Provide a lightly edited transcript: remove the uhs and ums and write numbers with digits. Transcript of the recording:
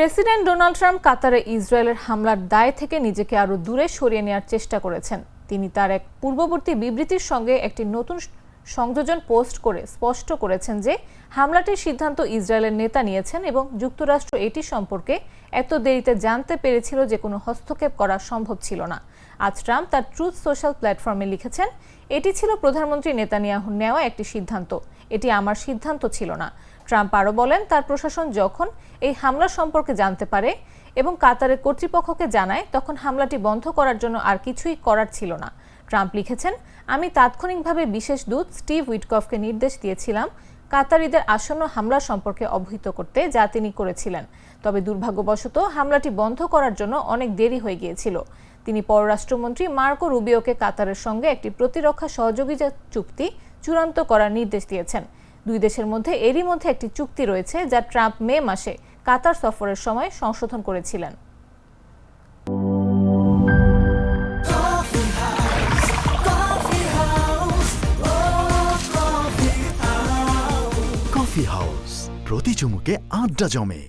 President Donald Trump কাতারে ইসরায়েলের হামলার দায় থেকে নিজেকে আরও দূরে সরিয়ে নেওয়ার চেষ্টা করেছেন। তিনি তার এক পূর্ববর্তী বিবৃতির সঙ্গে একটি নতুন সংযোজন পোস্ট করে স্পষ্ট করেছেন যে হামলাটির সিদ্ধান্ত ইসরায়েলের নেতা নিয়েছেন এবং যুক্তরাষ্ট্র এটি সম্পর্কে এত দেরিতে জানতে পেরেছিল যে কোনো হস্তক্ষেপ করা সম্ভব ছিল না। আজ ট্রাম্প তার ট্রুথ সোশ্যাল প্ল্যাটফর্মে লিখেছেন, এটি ছিল প্রধানমন্ত্রী নেতানিয়াহুর নেওয়া একটি সিদ্ধান্ত, এটি আমার সিদ্ধান্ত ছিল না। ট্রাম্প আরও বলেন, তার প্রশাসন যখন এই হামলা সম্পর্কে জানতে পারে এবং কাতারের কর্তৃপক্ষকে জানায়, তখন হামলাটি বন্ধ করার জন্য আর কিছুই করার ছিল না। ট্রাম্প লিখেছেন, আমি তাৎক্ষণিকভাবে বিশেষ দূত স্টিভ উইটকফকে নির্দেশ দিয়েছিলাম কাতারিদের আসন্ন হামলা সম্পর্কে অবহিত করতে, যা তিনি করেছিলেন। তবে দুর্ভাগ্যবশত হামলাটি বন্ধ করার জন্য অনেক দেরি হয়ে গিয়েছিল। তিনি পররাষ্ট্রমন্ত্রী মার্কো রুবিওকে কাতারের সঙ্গে একটি প্রতিরক্ষা সহযোগিতা চুক্তি চূড়ান্ত করার নির্দেশ দিয়েছেন। দুই দেশের মধ্যে এরই মধ্যে একটি চুক্তি রয়েছে, যা ট্রাম্প মে মাসে কাতার সফরের সময় সংশোধন করেছিলেন। কফি হাউস, প্রতি চুমুকে আড্ডা জমে।